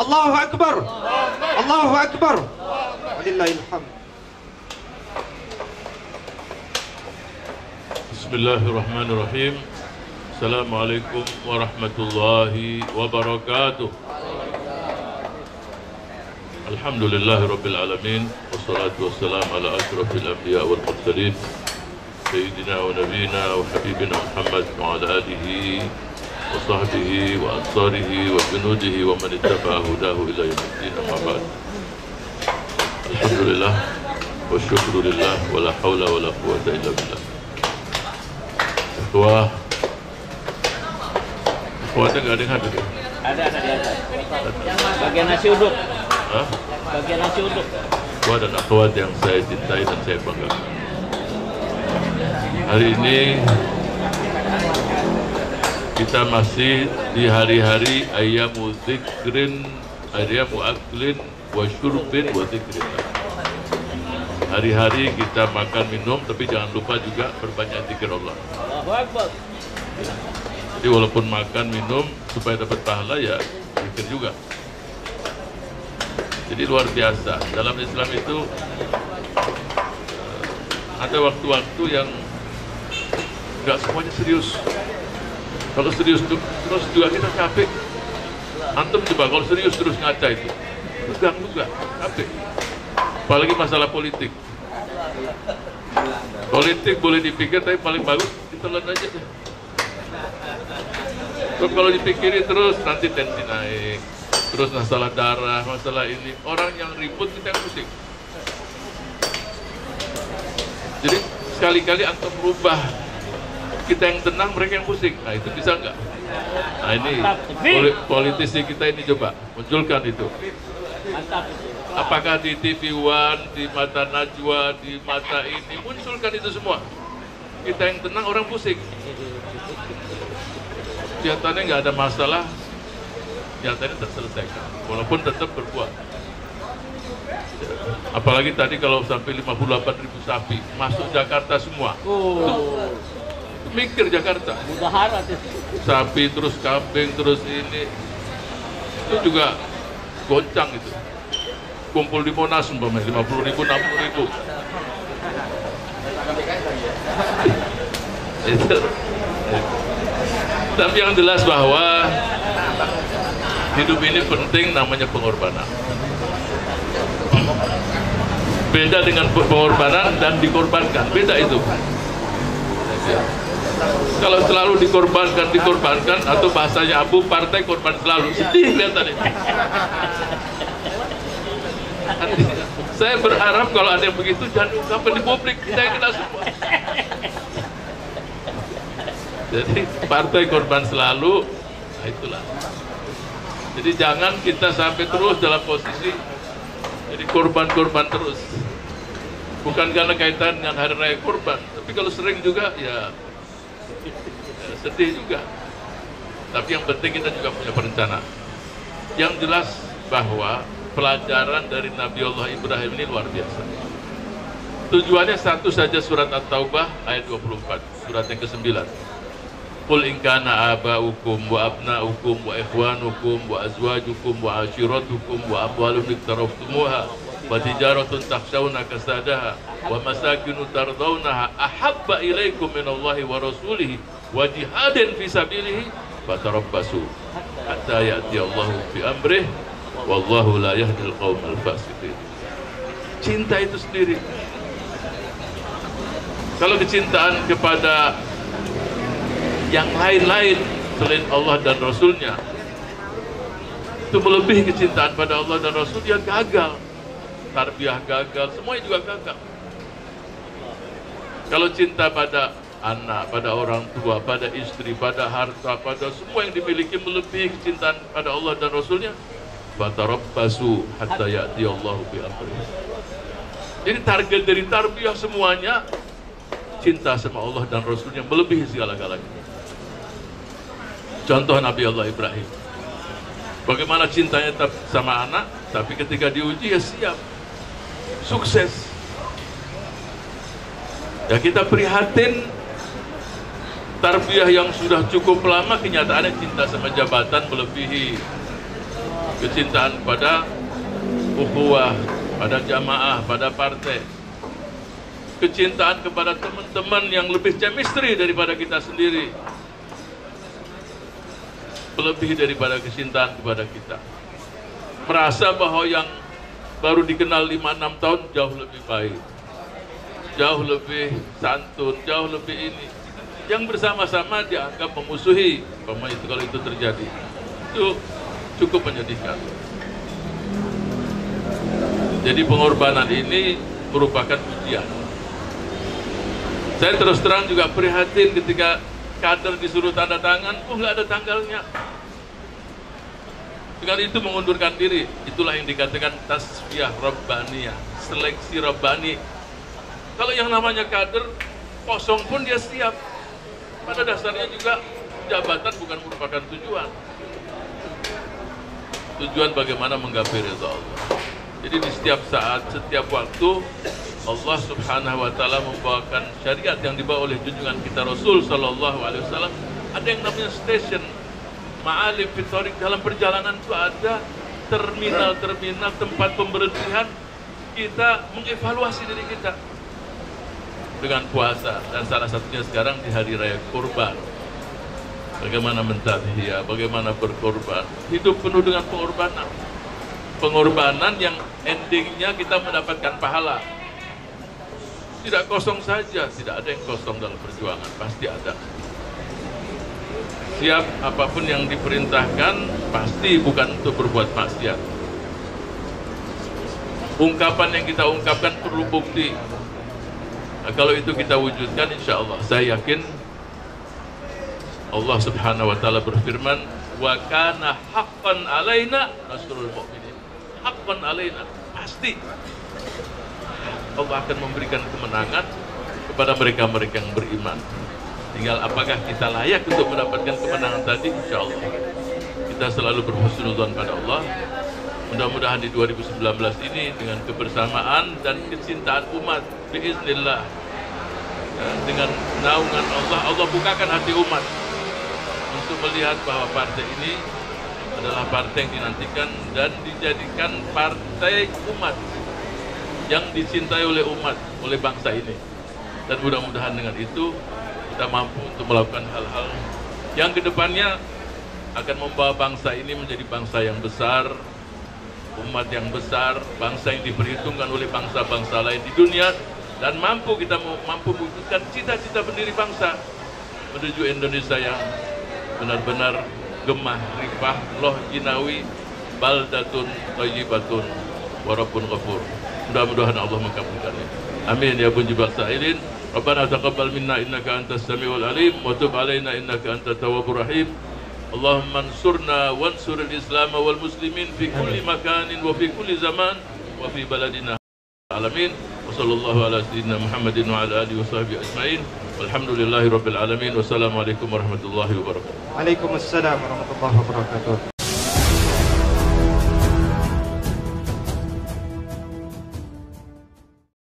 Allahu Akbar. Allahu Akbar. Walillahil hamd. Bismillahirrahmanirrahim. Assalamualaikum warahmatullahi wabarakatuh. Alhamdulillahirabbil alamin wassalatu wassalamu ala asyrafil anbiya wal mursalin sayyidina wa nabiyina wa habibina Muhammad wa ala alihi wa sahbihi wa ansarihi wa junudihi wa man ittaba'a hudahu ila yaumiddin, amma ba'd. Alhamdulillah wa syukrulillah wa la haula wa la quwwata illa billah. Ikhwah, ikhwatnya nggak ada yang hadir? Ada di atas. Yang bagian nasi uduk. Hah? Bagian nasi uduk. Ikhwah dan akhwat yang saya cintai dan saya banggakan. Hari ini kita masih di hari-hari ayyamu dzikrin, ayyamu aklin wa syurbin wa dzikrillah. Hari-hari kita makan minum, tapi jangan lupa juga berbanyak zikir Allah. Allahu Akbar. Jadi walaupun makan minum supaya dapat pahala, ya zikir juga. Jadi luar biasa. Dalam Islam itu ada waktu-waktu yang nggak semuanya serius. Kalau serius terus juga kita capek. Antum coba kalau serius terus ngaca itu, tegang juga, capek. Apalagi masalah politik. Politik boleh dipikir, tapi paling bagus ditelan aja deh. Terus kalau dipikirin terus nanti tensi naik. Terus masalah darah, masalah ini, orang yang ribut kita yang pusing. Jadi sekali-kali antum merubah, kita yang tenang, mereka yang pusing. Nah itu bisa nggak? Nah ini politisi kita ini coba munculkan itu. Apakah di TV One, di Mata Najwa, di Mata ini, munculkan itu semua. Kita yang tenang, orang pusing. Kelihatannya nggak ada masalah, nyatanya terselesaikan, walaupun tetap berbuat. Apalagi tadi kalau sampai 58.000 sapi masuk Jakarta semua. Itu mikir Jakarta. Mudahara Sapi terus kambing terus ini, itu juga goncang itu. Kumpul di Monas umpamanya 50.000, 60.000. Itu. Tapi yang jelas bahwa hidup ini penting, namanya pengorbanan. Beda dengan pengorbanan dan dikorbankan, beda itu. Kalau selalu dikorbankan, atau bahasanya Abu, partai korban selalu, sedih kelihatannya. Saya berharap kalau ada yang begitu jangan diungkapkan di publik, kita yang kena semua. Jadi partai korban selalu, nah itulah. Jadi jangan kita sampai terus dalam posisi jadi korban-korban terus. Bukan karena kaitan dengan hari raya korban, tapi kalau sering juga ya sedih juga. Tapi yang penting kita juga punya perencanaan. Yang jelas bahwa pelajaran dari Nabi Allah Ibrahim ini luar biasa. Tujuannya satu saja, surat At-Taubah ayat 24, surat yang ke-9. Qul in kana aba'ukum wa abna'ukum wa ikhwanukum wa azwajukum wa ashiratukum wa amwalun iktaraftumuha wa tijaratun takhshawna kasadaha wa masakinu tardawnaha ahabba ilaikum minallahi wa rasulihi wa jihadin fi sabilihi fatarabbasu hatta ya'ti Allahu bi amrih wallahu la yahdil qaumal fasiqin. Cinta itu sendiri. Kalau kecintaan kepada yang lain-lain selain Allah dan Rasulnya itu melebihi kecintaan pada Allah dan Rasul, dia gagal. Tarbiyah gagal, semuanya juga gagal. Kalau cinta pada anak, pada orang tua, pada istri, pada harta, pada semua yang dimiliki melebihi kecintaan pada Allah dan Rasulnya, fatarabbasu hatta ya'ti Allahu bi amrih. Jadi target dari tarbiyah semuanya cinta sama Allah dan Rasulnya melebihi segala-galanya. Contoh Nabi Allah Ibrahim, bagaimana cintanya sama anak, tapi ketika diuji ya siap, sukses. Ya kita prihatin tarbiyah yang sudah cukup lama, kenyataannya cinta sama jabatan melebihi kecintaan pada ukhuwah, pada jamaah, pada partai, kecintaan kepada teman-teman yang lebih chemistry daripada kita sendiri, lebih daripada kecintaan kepada kita. Merasa bahwa yang baru dikenal 5-6 tahun jauh lebih baik, jauh lebih santun, jauh lebih ini. Yang bersama-sama dianggap memusuhi, kalau itu terjadi. Itu cukup menyedihkan. Jadi pengorbanan ini merupakan ujian. Saya terus terang juga prihatin ketika kader disuruh tanda tangan, nggak ada tanggalnya. Dengan itu mengundurkan diri. Itulah yang dikatakan tasfiyah rabbaniyah, seleksi rabbani. Kalau yang namanya kader kosong pun dia siap. Pada dasarnya juga jabatan bukan merupakan tujuan. Tujuan bagaimana menggapai ridha Allah. Jadi di setiap saat, setiap waktu Allah Subhanahu wa taala membawakan syariat yang dibawa oleh junjungan kita Rasul sallallahu alaihi wasallam. Ada yang namanya station, ma'alim fit thariq. Dalam perjalanan itu ada terminal-terminal, tempat pemberhentian. Kita mengevaluasi diri kita dengan puasa, dan salah satunya sekarang di hari raya kurban. Bagaimana mentadhiyah, bagaimana berkorban. Hidup penuh dengan pengorbanan. Pengorbanan yang endingnya kita mendapatkan pahala. Tidak kosong saja, tidak ada yang kosong dalam perjuangan, pasti ada. Siap apapun yang diperintahkan, pasti bukan untuk berbuat maksiat. Ungkapan yang kita ungkapkan perlu bukti. Nah, kalau itu kita wujudkan, insya Allah, saya yakin Allah Subhanahu wa taala berfirman, wa kana haqqan alaina nasrul mu'minin. Haqqan alaina, pasti Allah akan memberikan kemenangan kepada mereka-mereka yang beriman. Tinggal apakah kita layak untuk mendapatkan kemenangan tadi? Insya Allah kita selalu berhusnuzon pada Allah. Mudah-mudahan di 2019 ini dengan kebersamaan dan kecintaan umat, biiznillah, dengan naungan Allah, Allah bukakan hati umat untuk melihat bahwa partai ini adalah partai yang dinantikan dan dijadikan partai umat yang dicintai oleh umat, oleh bangsa ini. Dan mudah-mudahan dengan itu kita mampu untuk melakukan hal-hal yang kedepannya akan membawa bangsa ini menjadi bangsa yang besar, umat yang besar, bangsa yang diperhitungkan oleh bangsa-bangsa lain di dunia, dan kita mampu mewujudkan cita-cita pendiri bangsa menuju Indonesia yang benar-benar gemah, rifah, loh jinawi, baldatun thayyibatun wa rabbun ghafur. Mudah-mudahan Allah mengabulkannya. Amin ya munjibal sa'ilin. Rabbana taqabbal minna innaka antas samiul alim wa tub alaina innaka antat tawwabur rahim. Allahumma ansurna wansuril Islam wal muslimin fi kulli makanin wa fi kulli zaman wa fi baladina alamin. Wa sallallahu ala sayyidina Muhammadin wa ala alihi wa sahbihi ajmain. Walhamdulillahi rabbil alamin. Wassalamualaikum warahmatullahi wabarakatuh. Waalaikumsalam warahmatullahi wabarakatuh.